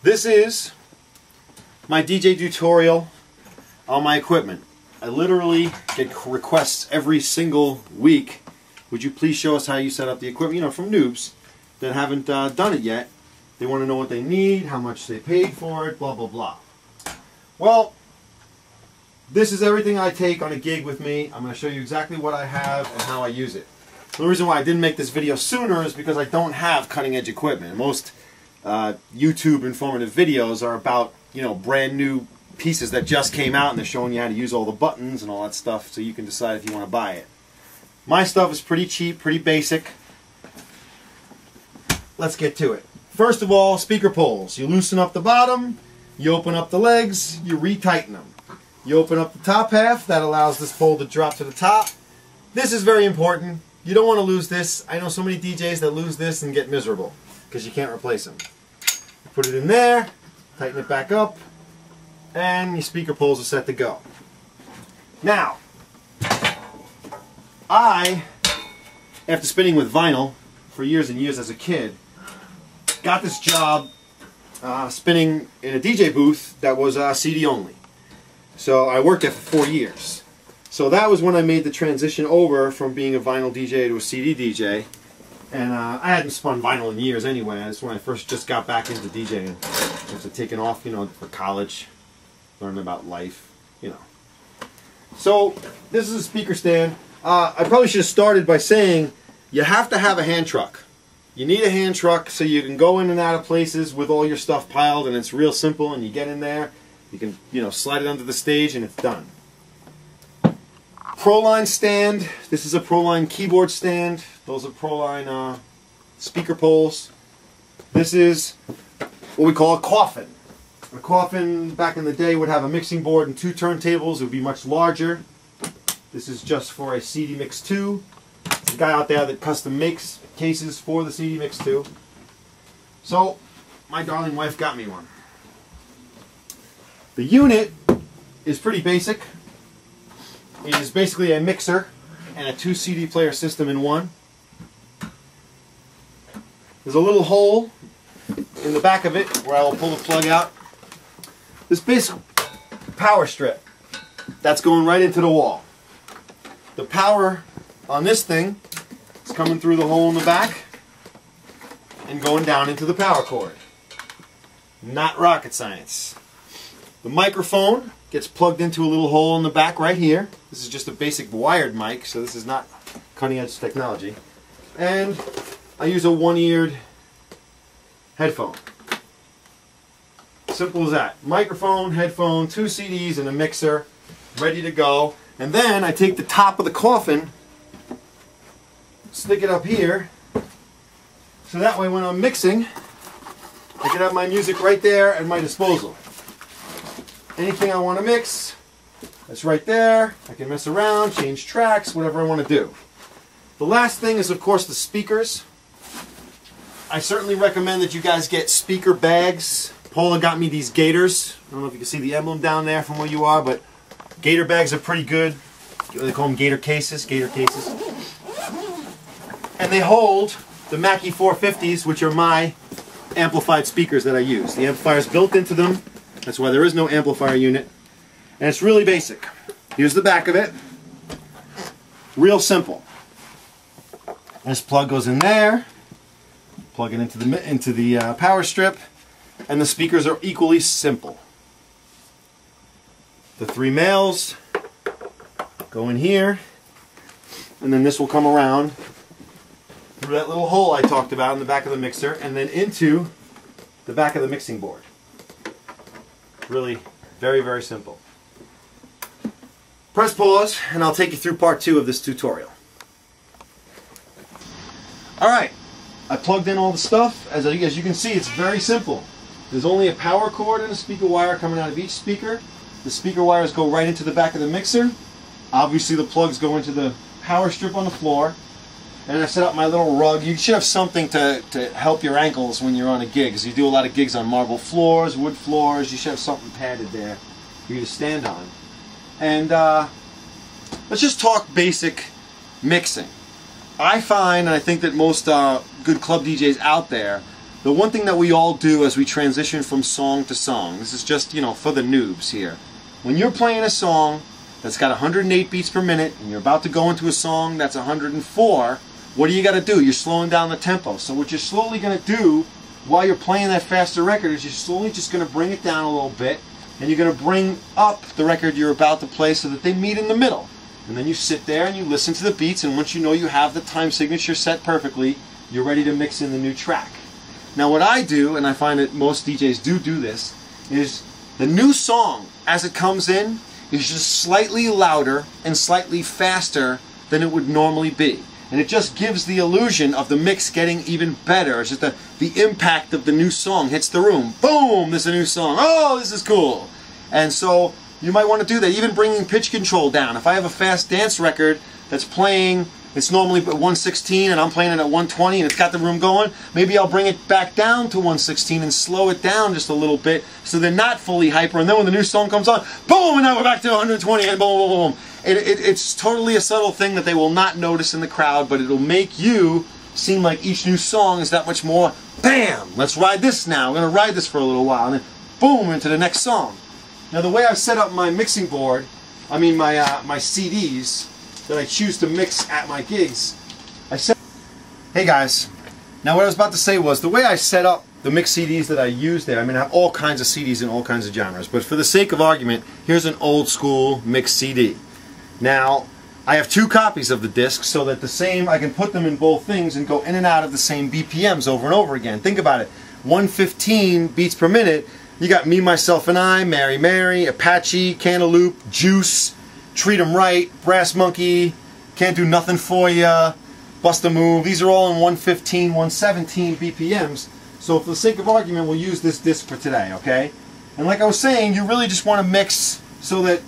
This is my DJ tutorial on my equipment. I literally get requests every single week. Would you please show us how you set up the equipment? You know, from noobs that haven't done it yet. They want to know what they need, how much they paid for it, blah, blah, blah. Well, this is everything I take on a gig with me. I'm going to show you exactly what I have and how I use it. The reason why I didn't make this video sooner is because I don't have cutting-edge equipment. Most YouTube informative videos are about, you know, brand new pieces that just came out and they're showing you how to use all the buttons and all that stuff so you can decide if you want to buy it. My stuff is pretty cheap, pretty basic. Let's get to it. First of all, speaker poles. You loosen up the bottom, you open up the legs, you retighten them. You open up the top half, that allows this pole to drop to the top. This is very important. You don't want to lose this. I know so many DJs that lose this and get miserable because you can't replace them. You put it in there, tighten it back up, and your speaker poles are set to go. Now, I, after spinning with vinyl for years and years as a kid, got this job spinning in a DJ booth that was CD only. So I worked there for 4 years. So that was when I made the transition over from being a vinyl DJ to a CD DJ. And I hadn't spun vinyl in years anyway. That's when I first just got back into DJing. After taking off, you know, for college, learning about life, you know. So this is a speaker stand. I probably should have started by saying you have to have a hand truck. You need a hand truck so you can go in and out of places with all your stuff piled, and it's real simple, and you get in there, you can, you know, slide it under the stage and it's done. Proline stand. This is a Proline keyboard stand. Those are Proline speaker poles. This is what we call a coffin. A coffin back in the day would have a mixing board and 2 turntables. It would be much larger. This is just for a CD Mix2. There's a guy out there that custom makes cases for the CD Mix2. So my darling wife got me one. The unit is pretty basic. It is basically a mixer and a 2 CD player system in one. There's a little hole in the back of it where I will pull the plug out. This basic power strip that's going right into the wall. The power on this thing is coming through the hole in the back and going down into the power cord. Not rocket science. The microphone gets plugged into a little hole in the back right here. This is just a basic wired mic, so this is not cutting-edge technology. And I use a one-eared headphone. Simple as that. Microphone, headphone, 2 CDs, and a mixer, ready to go. And then I take the top of the coffin, stick it up here, so that way when I'm mixing, I can have my music right there at my disposal. Anything I want to mix, that's right there. I can mess around, change tracks, whatever I want to do. The last thing is, of course, the speakers. I certainly recommend that you guys get speaker bags. Paula got me these Gators. I don't know if you can see the emblem down there from where you are, but Gator bags are pretty good. They call them Gator cases. And they hold the Mackie 450s, which are my amplified speakers that I use. The amplifier's built into them. That's why there is no amplifier unit. And it's really basic. Here's the back of it. Real simple. This plug goes in there. Plug it into the power strip. And the speakers are equally simple. The 3 males go in here. And then this will come around through that little hole I talked about in the back of the mixer. And then into the back of the mixing board. Really very, very simple. Press pause and I'll take you through part 2 of this tutorial. Alright, I plugged in all the stuff. As you can see, it's very simple. There's only a power cord and a speaker wire coming out of each speaker. The speaker wires go right into the back of the mixer. Obviously the plugs go into the power strip on the floor. And I set up my little rug. You should have something to help your ankles when you're on a gig, because you do a lot of gigs on marble floors, wood floors. You should have something padded there for you to stand on. And let's just talk basic mixing. I find, and I think that most good club DJs out there the one thing that we all do as we transition from song to song, this is just, you know, for the noobs here. When you're playing a song that's got 108 beats per minute and you're about to go into a song that's 104, what do you got to do? You're slowing down the tempo. So what you're slowly going to do while you're playing that faster record is you're slowly just going to bring it down a little bit, and you're going to bring up the record you're about to play so that they meet in the middle. And then you sit there and you listen to the beats, and once you know you have the time signature set perfectly, you're ready to mix in the new track. Now what I do, and I find that most DJs do this, is the new song as it comes in is just slightly louder and slightly faster than it would normally be. And it just gives the illusion of the mix getting even better. It's just the impact of the new song hits the room. Boom, there's a new song. Oh, this is cool. And so you might want to do that, even bringing pitch control down. If I have a fast dance record that's playing, it's normally at 116 and I'm playing it at 120 and it's got the room going, maybe I'll bring it back down to 116 and slow it down just a little bit so they're not fully hyper. And then when the new song comes on, boom, and now we're back to 120 and boom, boom, boom. It's totally a subtle thing that they will not notice in the crowd, but it'll make you seem like each new song is that much more, bam, let's ride this now. I'm going to ride this for a little while, and then boom, into the next song. Now the way I've set up my mixing board, I mean my CDs that I choose to mix at my gigs, hey guys, now what I was about to say was the way I set up the mix CDs that I use there, I mean I have all kinds of CDs in all kinds of genres, but for the sake of argument, here's an old school mix CD. Now, I have 2 copies of the disc so that the same, I can put them in both things and go in and out of the same BPMs over and over again. Think about it, 115 beats per minute, you got Me, Myself and I, Mary Mary, Apache, Cantaloupe, Juice, Treat 'em Right, Brass Monkey, Can't Do Nothing For Ya, Bust a Move. These are all in 115, 117 BPMs. So for the sake of argument, we'll use this disc for today, okay? And like I was saying, you really just want to mix so that,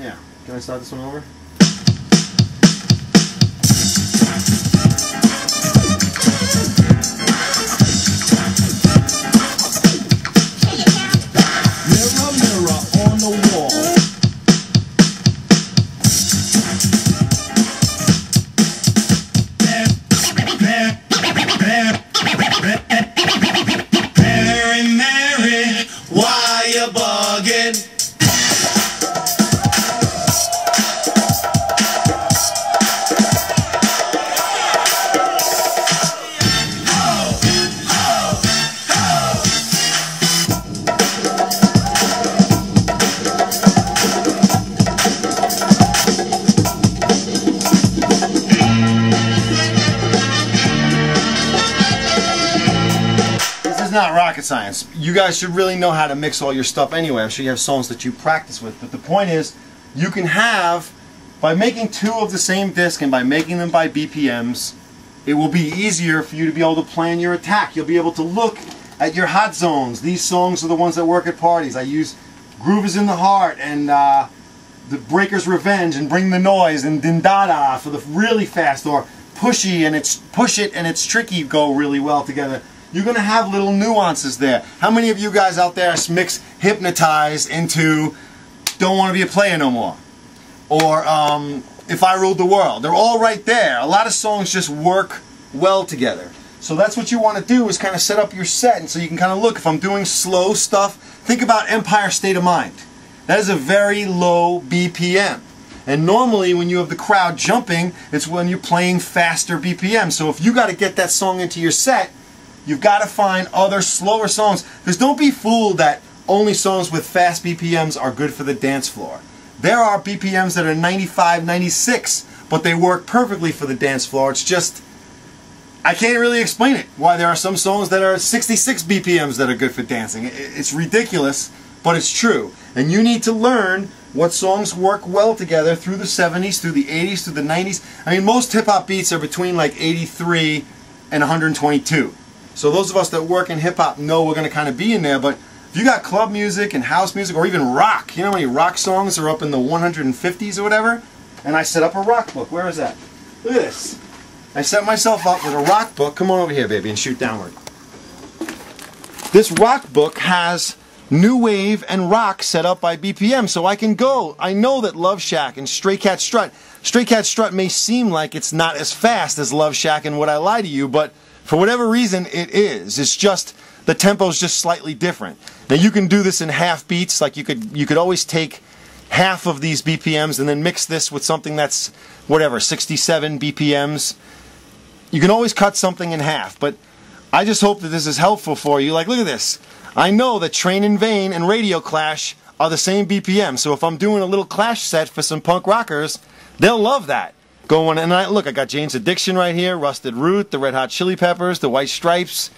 yeah. Can I start this one over? Mirror, mirror on the wall. Mary, Mary, why you bugging? Not rocket science. You guys should really know how to mix all your stuff anyway. I'm sure you have songs that you practice with, but the point is you can have, by making 2 of the same disc and by making them by BPMs, it will be easier for you to be able to plan your attack. You'll be able to look at your hot zones. These songs are the ones that work at parties. I use Groove Is in the Heart and The Breaker's Revenge and Bring the Noise and Din Dada for the really fast, or Pushy and it's Push It and It's Tricky go really well together. You're going to have little nuances there. How many of you guys out there mix Hypnotize into Don't Want to Be a Player No More? Or If I Ruled the World? They're all right there. A lot of songs just work well together. So that's what you want to do, is kind of set up your set, and so you can kind of look. If I'm doing slow stuff, think about Empire State of Mind. That is a very low BPM. And normally when you have the crowd jumping, it's when you're playing faster BPM. So if you got to get that song into your set, you've got to find other slower songs. Because don't be fooled that only songs with fast BPMs are good for the dance floor. There are BPMs that are 95, 96, but they work perfectly for the dance floor. It's just, I can't really explain it, why there are some songs that are 66 BPMs that are good for dancing. It's ridiculous, but it's true. And you need to learn what songs work well together through the 70s, through the 80s, through the 90s. I mean, most hip-hop beats are between like 83 and 122. So those of us that work in hip-hop know we're going to kind of be in there, but if you got club music and house music, or even rock, you know how many rock songs are up in the 150s or whatever? And I set up a rock book. Where is that? Look at this. I set myself up with a rock book. Come on over here, baby, and shoot downward. This rock book has new wave and rock set up by BPM, so I can go. I know that Love Shack and Stray Cat Strut may seem like it's not as fast as Love Shack and Would I Lie to You, but For whatever reason, it is. It's just the tempo is just slightly different. Now you can do this in half beats. Like you could always take half of these BPMs and then mix this with something that's whatever 67 BPMs. You can always cut something in half, but I just hope that this is helpful for you. Like, look at this. I know that Train in Vain and Radio Clash are the same BPM, so if I'm doing a little Clash set for some punk rockers, they'll love that. Going, and look, I got Jane's Addiction right here, Rusted Root, the Red Hot Chili Peppers, the White Stripes,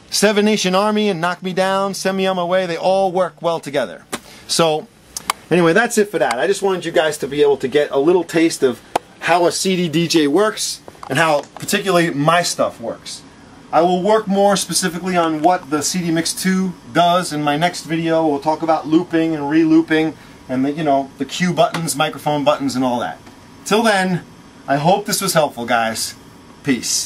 Seven Nation Army, and Knock Me Down, Send Me On My Way. They all work well together. So, anyway, that's it for that. I just wanted you guys to be able to get a little taste of how a CD DJ works and how particularly my stuff works. I will work more specifically on what the CD Mix2 does in my next video. We'll talk about looping and re-looping and the, you know, the cue buttons, microphone buttons, and all that. Till then, I hope this was helpful, guys. Peace.